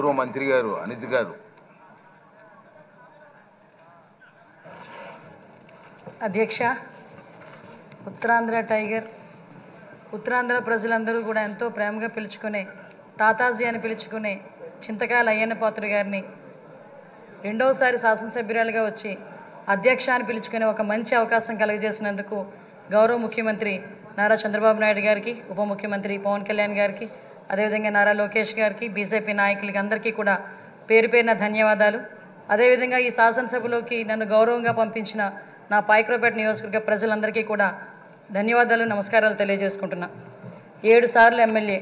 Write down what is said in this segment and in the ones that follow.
గౌరవ మంత్రి గారు అనిత గారు. అధ్యక్ష, ఉత్తరాంధ్ర టైగర్, ఉత్తరాంధ్ర ప్రజలందరూ కూడా ఎంతో ప్రేమగా పిలుచుకునే తాతాజీ అని పిలుచుకునే చింతకాయల అయ్యన్న పాత్రుడు గారిని రెండవసారి శాసనసభ్యురాలుగా వచ్చి అధ్యక్ష అని పిలుచుకునే ఒక మంచి అవకాశం కలుగజేసినందుకు గౌరవ ముఖ్యమంత్రి నారా చంద్రబాబు నాయుడు గారికి, ఉప ముఖ్యమంత్రి పవన్ కళ్యాణ్ గారికి, అదేవిధంగా నారా లోకేష్ గారికి, బీజేపీ నాయకులకి అందరికీ కూడా పేరు పేరున ధన్యవాదాలు. అదేవిధంగా ఈ శాసనసభలోకి నన్ను గౌరవంగా పంపించిన నా పాయకరావుపేట నియోజకవర్గ ప్రజలందరికీ కూడా ధన్యవాదాలు, నమస్కారాలు తెలియజేసుకుంటున్నా. 7 సార్లు ఎమ్మెల్యే,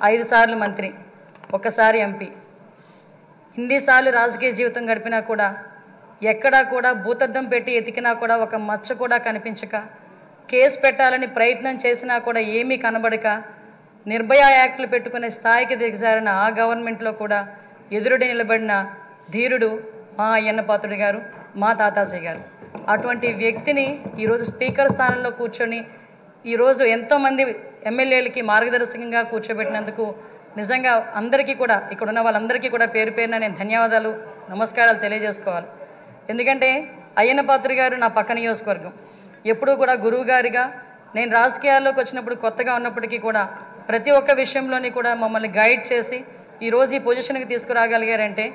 5 సార్లు మంత్రి, 1 సారి ఎంపీ, ఇన్నిసార్లు రాజకీయ జీవితం గడిపినా కూడా ఎక్కడా కూడా భూతద్దం పెట్టి ఎతికినా కూడా ఒక మచ్చ కూడా కనిపించక, కేసు పెట్టాలని ప్రయత్నం చేసినా కూడా ఏమీ కనబడక, నిర్భయ యాక్టులు పెట్టుకునే స్థాయికి దిగజారిన ఆ గవర్నమెంట్లో కూడా ఎదురుడి నిలబడిన ధీరుడు మా అయ్యన్న పాత్రుడు గారు, మా తాతాజీ గారు. అటువంటి వ్యక్తిని ఈరోజు స్పీకర్ స్థానంలో కూర్చొని ఈరోజు ఎంతోమంది ఎమ్మెల్యేలకి మార్గదర్శకంగా కూర్చోబెట్టినందుకు నిజంగా అందరికీ కూడా, ఇక్కడ ఉన్న వాళ్ళందరికీ కూడా పేరు పేరున నేను ధన్యవాదాలు, నమస్కారాలు తెలియజేసుకోవాలి. ఎందుకంటే అయ్యన్న పాత్రుడు గారు నా పక్క నియోజకవర్గం. ఎప్పుడూ కూడా గురువు గారిగా నేను రాజకీయాల్లోకి వచ్చినప్పుడు కొత్తగా ఉన్నప్పటికీ కూడా ప్రతి ఒక్క విషయంలోని కూడా మమ్మల్ని గైడ్ చేసి ఈరోజు ఈ పొజిషన్కి తీసుకురాగలిగారంటే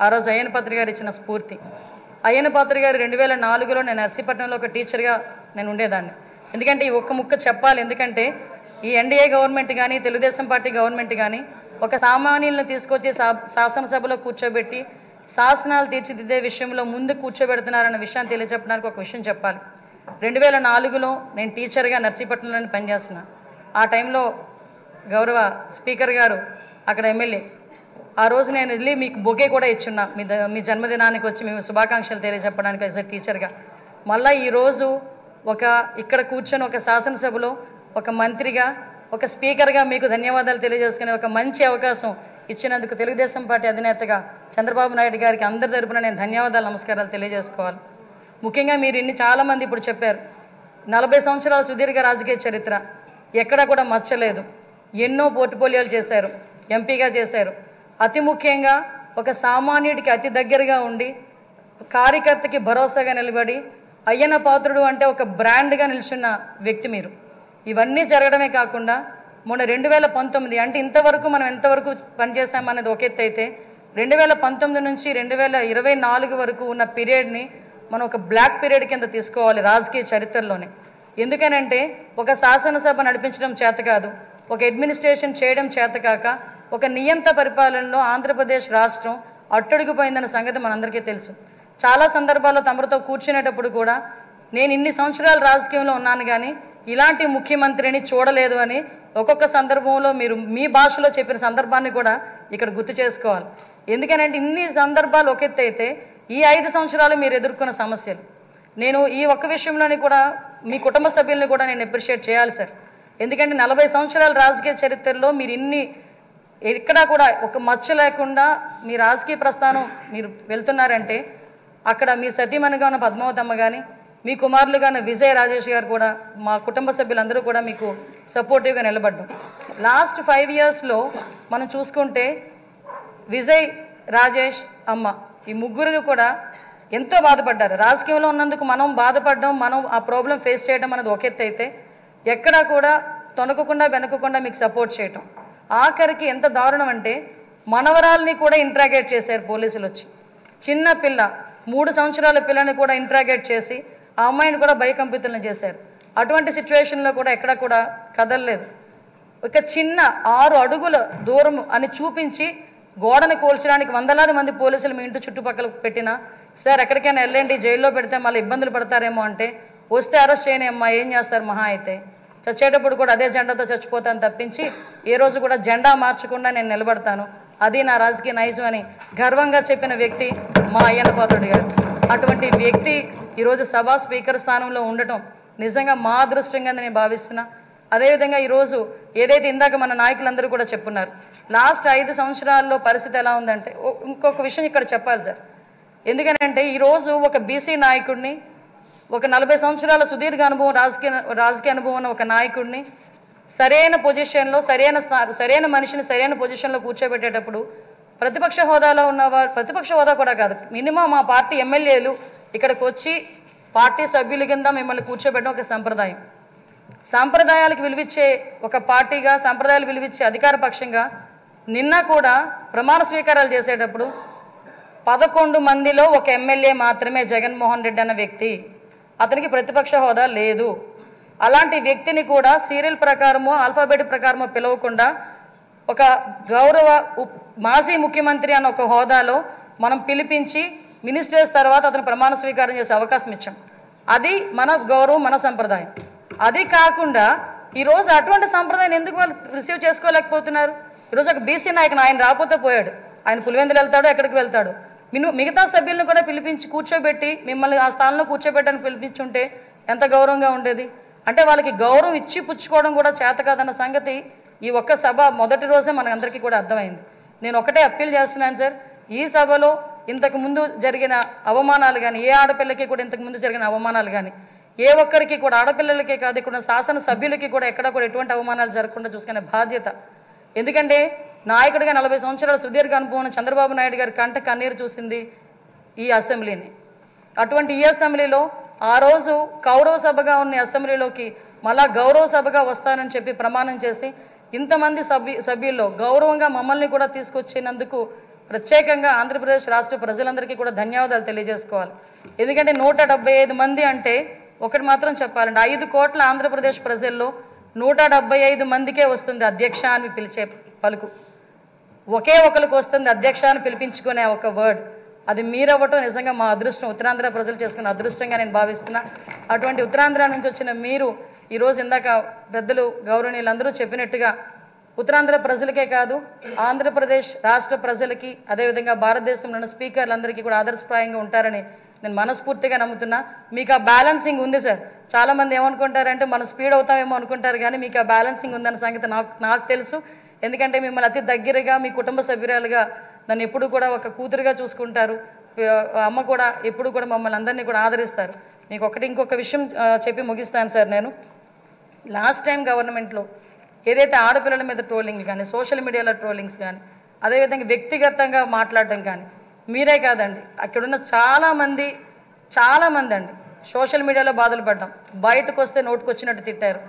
ఆ రోజు అయ్యన్న పాత్రుడు గారు ఇచ్చిన స్ఫూర్తి. అయ్యన్న పాత్రుడు గారు 2004లో నేను నర్సీపట్నంలో ఒక టీచర్గా నేను ఉండేదాన్ని. ఎందుకంటే ఈ ఒక్క ముక్క చెప్పాలి, ఎందుకంటే ఈ ఎన్డీఏ గవర్నమెంట్ కానీ తెలుగుదేశం పార్టీ గవర్నమెంట్ కానీ ఒక సామాన్యులను తీసుకొచ్చి శాసనసభలో కూర్చోబెట్టి శాసనాలు తీర్చిదిద్దే విషయంలో ముందు కూర్చోబెడుతున్నారన్న విషయాన్ని తెలియజెప్పడానికి ఒక విషయం చెప్పాలి. 2004లో నేను టీచర్గా నర్సీపట్నంలోనే పనిచేస్తున్నా. ఆ టైంలో గౌరవ స్పీకర్ గారు అక్కడ ఎమ్మెల్యే. ఆ రోజు నేను వెళ్ళి మీకు బొకే కూడా ఇచ్చున్నా, మీ జన్మదినానికి వచ్చి మేము శుభాకాంక్షలు తెలియజెప్పడానికి యాజ్ ఎ టీచర్గా. మళ్ళీ ఈరోజు ఇక్కడ కూర్చొని ఒక శాసనసభలో ఒక మంత్రిగా, ఒక స్పీకర్గా మీకు ధన్యవాదాలు తెలియజేసుకునే ఒక మంచి అవకాశం ఇచ్చినందుకు తెలుగుదేశం పార్టీ అధినేతగా చంద్రబాబు నాయుడు గారికి అందరి తరపున నేను ధన్యవాదాలు, నమస్కారాలు తెలియజేసుకోవాలి. ముఖ్యంగా మీరు చాలామంది ఇప్పుడు చెప్పారు, 40 సంవత్సరాల సుదీర్ఘ రాజకీయ చరిత్ర, ఎక్కడా కూడా మచ్చలేదు, ఎన్నో పోర్ట్ఫోలియోలు చేశారు, ఎంపీగా చేశారు. అతి ముఖ్యంగా ఒక సామాన్యుడికి అతి దగ్గరగా ఉండి కార్యకర్తకి భరోసాగా నిలబడి అయ్యన్న పాత్రుడు అంటే ఒక బ్రాండ్గా నిల్చున్న వ్యక్తి మీరు. ఇవన్నీ జరగడమే కాకుండా మొన్న 2019 అంటే ఇంతవరకు మనం ఎంతవరకు పనిచేసామనేది ఒక ఎత్తు అయితే 2019 నుంచి 2024 వరకు ఉన్న పీరియడ్ని మనం ఒక బ్లాక్ పీరియడ్ కింద తీసుకోవాలి రాజకీయ చరిత్రలోనే. ఎందుకనంటే ఒక శాసనసభ నడిపించడం చేత కాదు, ఒక అడ్మినిస్ట్రేషన్ చేయడం చేత కాక ఒక నియంత పరిపాలనలో ఆంధ్రప్రదేశ్ రాష్ట్రం అట్టడుగుపోయిందన్న సంగతి మనందరికీ తెలుసు. చాలా సందర్భాల్లో తమరితో కూర్చునేటప్పుడు కూడా నేను ఇన్ని సంవత్సరాలు రాజకీయంలో ఉన్నాను కానీ ఇలాంటి ముఖ్యమంత్రిని చూడలేదు అని ఒక్కొక్క సందర్భంలో మీరు మీ భాషలో చెప్పిన సందర్భాన్ని కూడా ఇక్కడ గుర్తు చేసుకోవాలి. ఎందుకనంటే ఇన్ని సందర్భాలు ఒక ఎత్తు అయితే ఈ 5 సంవత్సరాలు మీరు ఎదుర్కొన్న సమస్యలు, నేను ఈ ఒక్క విషయంలోని కూడా మీ కుటుంబ సభ్యుల్ని కూడా నేను అప్రిషియేట్ చేయాలి సార్. ఎందుకంటే 40 సంవత్సరాల రాజకీయ చరిత్రలో మీరు ఎక్కడా కూడా ఒక మచ్చ లేకుండా మీ రాజకీయ ప్రస్థానం మీరు వెళ్తున్నారంటే అక్కడ మీ సతీమణిగా ఉన్న పద్మావతమ్మ కానీ, మీ కుమారులుగా ఉన్న విజయ్ రాజేష్ గారు కూడా, మా కుటుంబ సభ్యులందరూ కూడా మీకు సపోర్టివ్గా నిలబడ్డాం. లాస్ట్ 5 ఇయర్స్లో మనం చూసుకుంటే విజయ్, రాజేష్, అమ్మ ఈ ముగ్గురు కూడా ఎంతో బాధపడ్డారు. రాజకీయంలో ఉన్నందుకు మనం బాధపడడం, మనం ఆ ప్రాబ్లం ఫేస్ చేయడం అనేది ఒక ఎత్తు అయితే ఎక్కడా కూడా తొనకకుండా వెనకకుండా మీకు సపోర్ట్ చేయటం. ఆఖరికి ఎంత దారుణం అంటే మనవరాల్ని కూడా ఇంట్రాగేట్ చేశారు పోలీసులు వచ్చి. చిన్న పిల్ల 3 సంవత్సరాల పిల్లని కూడా ఇంట్రాగేట్ చేసి ఆ అమ్మాయిని కూడా భయకంపితులను చేశారు. అటువంటి సిచ్యువేషన్లో కూడా ఎక్కడ కూడా కదలలేదు. ఒక చిన్న 6 అడుగుల దూరం అని చూపించి గోడను కూల్చడానికి వందలాది మంది పోలీసులు మీ ఇంటి చుట్టుపక్కల పెట్టినా, సార్ ఎక్కడికైనా వెళ్ళండి, జైల్లో పెడితే మళ్ళీ ఇబ్బందులు పడతారేమో అంటే, వస్తే అరెస్ట్ చేయని అమ్మా ఏం చేస్తారు, మహా అయితే చచ్చేటప్పుడు కూడా అదే జెండాతో చచ్చిపోతాను తప్పించి ఏ రోజు కూడా జెండా మార్చకుండా నేను నిలబడతాను, అది నా రాజకీయ నైజం అని గర్వంగా చెప్పిన వ్యక్తి మా అయ్యన్న పాత్రుడు గారు. అటువంటి వ్యక్తి ఈరోజు సభా స్పీకర్ స్థానంలో ఉండటం నిజంగా మా అదృష్టంగా నేను భావిస్తున్నా. అదేవిధంగా ఈరోజు ఏదైతే ఇందాక మన నాయకులందరూ కూడా చెప్పున్నారు, లాస్ట్ 5 సంవత్సరాల్లో పరిస్థితి ఎలా ఉందంటే, ఇంకొక విషయం ఇక్కడ చెప్పాలి సార్. ఎందుకంటే ఈరోజు ఒక బీసీ నాయకుడిని, ఒక 40 సంవత్సరాల సుదీర్ఘ అనుభవం రాజకీయ అనుభవం ఉన్న ఒక నాయకుడిని సరైన పొజిషన్లో సరైన మనిషిని సరైన పొజిషన్లో కూర్చోబెట్టేటప్పుడు ప్రతిపక్ష హోదాలో ఉన్నవారు, ప్రతిపక్ష హోదా కూడా కాదు, మినిమం మా పార్టీ ఎమ్మెల్యేలు ఇక్కడికి వచ్చి పార్టీ సభ్యుల కింద మిమ్మల్ని కూర్చోబెట్టడం ఒక సంప్రదాయం. సాంప్రదాయాలకు విలువిచ్చే ఒక పార్టీగా, సాంప్రదాయాలు విలువిచ్చే అధికార పక్షంగా నిన్న కూడా ప్రమాణ స్వీకారాలు చేసేటప్పుడు 11 మందిలో ఒక ఎమ్మెల్యే మాత్రమే జగన్మోహన్ రెడ్డి అన్న వ్యక్తి, అతనికి ప్రతిపక్ష హోదా లేదు. అలాంటి వ్యక్తిని కూడా సీరియల్ ప్రకారమో ఆల్ఫాబెట్ ప్రకారమో పిలవకుండా ఒక గౌరవ మాజీ ముఖ్యమంత్రి అన్న ఒక హోదాలో మనం పిలిపించి మినిస్టర్స్ తర్వాత అతను ప్రమాణ స్వీకారం చేసే అవకాశం ఇచ్చాం. అది మన గౌరవం, మన సంప్రదాయం. అది కాకుండా ఈరోజు అటువంటి సంప్రదాయం ఎందుకు వాళ్ళు రిసీవ్ చేసుకోలేకపోతున్నారు? ఈరోజు ఒక బీసీ నాయకుని, ఆయన రాకపోతే పోయాడు, ఆయన పులివెందులు వెళ్తాడో ఎక్కడికి వెళ్తాడు. మిగతా సభ్యులను కూడా పిలిపించి కూర్చోబెట్టి మిమ్మల్ని ఆ స్థానంలో కూర్చోబెట్టని పిలిపించుంటే ఎంత గౌరవంగా ఉండేది. అంటే వాళ్ళకి గౌరవం ఇచ్చి పుచ్చుకోవడం కూడా చేత కాదన్న సంగతి ఈ ఒక్క సభ మొదటి రోజే మనందరికీ కూడా అర్థమైంది. నేను ఒకటే అప్పీల్ చేస్తున్నాను సార్, ఈ సభలో ఇంతకుముందు జరిగిన అవమానాలు కానీ, ఏ ఆడపిల్లకి కూడా ఇంతకుముందు జరిగిన అవమానాలు కానీ, ఏ ఒక్కరికి కూడా, ఆడపిల్లలకే కాదు ఇక్కడ శాసన సభ్యులకి కూడా ఎక్కడ కూడా ఎటువంటి అవమానాలు జరగకుండా చూసుకునే బాధ్యత. ఎందుకంటే నాయకుడిగా 40 సంవత్సరాల సుదీర్ఘ అనుభవం చంద్రబాబు నాయుడు గారి కంట కన్నీరు చూసింది ఈ అసెంబ్లీని. అటువంటి ఈ అసెంబ్లీలో ఆ రోజు కౌరవ సభగా ఉన్న అసెంబ్లీలోకి మళ్ళా గౌరవ సభగా వస్తానని చెప్పి ప్రమాణం చేసి ఇంతమంది సభ్యుల్లో గౌరవంగా మమ్మల్ని కూడా తీసుకొచ్చినందుకు ప్రత్యేకంగా ఆంధ్రప్రదేశ్ రాష్ట్ర ప్రజలందరికీ కూడా ధన్యవాదాలు తెలియజేసుకోవాలి. ఎందుకంటే 175 మంది అంటే ఒకటి మాత్రం చెప్పాలంటే 5 కోట్ల ఆంధ్రప్రదేశ్ ప్రజల్లో 175 మందికే వస్తుంది అధ్యక్ష అని పిలిచే పలుకు. ఒకే ఒకరికి వస్తుంది అధ్యక్ష అని పిలిపించుకునే ఒక వర్డ్. అది మీరవ్వటం నిజంగా మా అదృష్టం, ఉత్తరాంధ్ర ప్రజలు చేసుకున్న అదృష్టంగా నేను భావిస్తున్నా. అటువంటి ఉత్తరాంధ్ర నుంచి వచ్చిన మీరు ఈరోజు ఇందాక పెద్దలు గౌరవనీయులందరూ చెప్పినట్టుగా ఉత్తరాంధ్ర ప్రజలకే కాదు ఆంధ్రప్రదేశ్ రాష్ట్ర ప్రజలకి, అదేవిధంగా భారతదేశంలోని స్పీకర్లందరికీ కూడా ఆదర్శప్రాయంగా ఉంటారని నేను మనస్ఫూర్తిగా నమ్ముతున్నా. మీకు ఆ బ్యాలెన్సింగ్ ఉంది సార్. చాలామంది ఏమనుకుంటారంటే మనం స్పీడ్ అవుతామేమో అనుకుంటారు, కానీ మీకు ఆ బ్యాలెన్సింగ్ ఉందన్న సంగతి నాకు తెలుసు. ఎందుకంటే మిమ్మల్ని అతి దగ్గరగా మీ కుటుంబ సభ్యురాలుగా నన్ను ఎప్పుడు కూడా ఒక కూతురుగా చూసుకుంటారు. అమ్మ కూడా ఎప్పుడు కూడా మమ్మల్ని అందరినీ కూడా ఆదరిస్తారు. మీకు ఇంకొక విషయం చెప్పి ముగిస్తాను సార్. నేను లాస్ట్ టైం గవర్నమెంట్లో ఏదైతే ఆడపిల్లల మీద ట్రోలింగ్ కానీ, సోషల్ మీడియాలో ట్రోలింగ్స్ కానీ, అదేవిధంగా వ్యక్తిగతంగా మాట్లాడడం కానీ, మీరే కాదండి అక్కడున్న చాలామంది అండి సోషల్ మీడియాలో బాధలు పడ్డాం. బయటకు వస్తే నోటుకు వచ్చినట్టు తిట్టారు.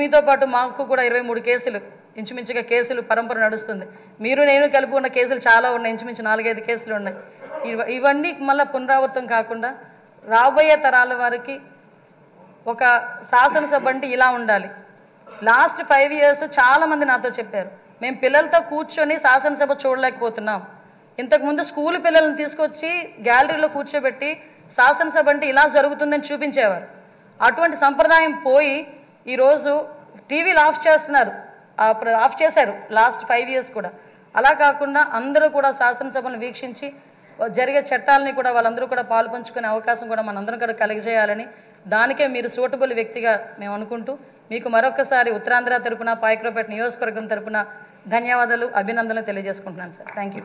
మీతో పాటు మాకు కూడా 23 కేసులు ఇంచుమించుగా కేసులు పరంపర నడుస్తుంది. మీరు నేను కలిపి ఉన్న కేసులు చాలా ఉన్నాయి, ఇంచుమించు 4-5 కేసులు ఉన్నాయి. ఇవన్నీ మళ్ళీ పునరావృతం కాకుండా రాబోయే తరాల వారికి ఒక శాసనసభ అంటే ఇలా ఉండాలి. లాస్ట్ 5 years చాలామంది నాతో చెప్పారు, మేము పిల్లలతో కూర్చొని శాసనసభ చూడలేకపోతున్నాం. ఇంతకుముందు స్కూల్ పిల్లల్ని తీసుకొచ్చి గ్యాలరీలో కూర్చోబెట్టి శాసనసభ అంటే ఇలా జరుగుతుందని చూపించేవారు. అటువంటి సంప్రదాయం పోయి ఈరోజు టీవీలు ఆఫ్ చేశారు లాస్ట్ 5 years కూడా. అలా కాకుండా అందరూ కూడా శాసనసభను వీక్షించి జరిగే చట్టాలని కూడా వాళ్ళందరూ కూడా పాలు పంచుకునే అవకాశం కూడా మనందరం కూడా కలిగజేయాలని, దానికే మీరు సూటబుల్ వ్యక్తిగా మేము అనుకుంటూ మీకు మరొకసారి ఉత్తరాంధ్ర తరపున, పాయకరావుపేట నియోజకవర్గం తరపున ధన్యవాదాలు, అభినందనలు తెలియజేసుకుంటున్నాను సార్. Thank you.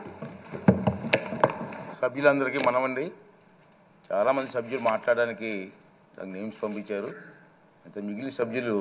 సభ్యులందరికీ మనమండి. చాలామంది సభ్యులు మాట్లాడడానికి నేమ్స్ పంపించారు. అయితే మిగిలిన సభ్యులు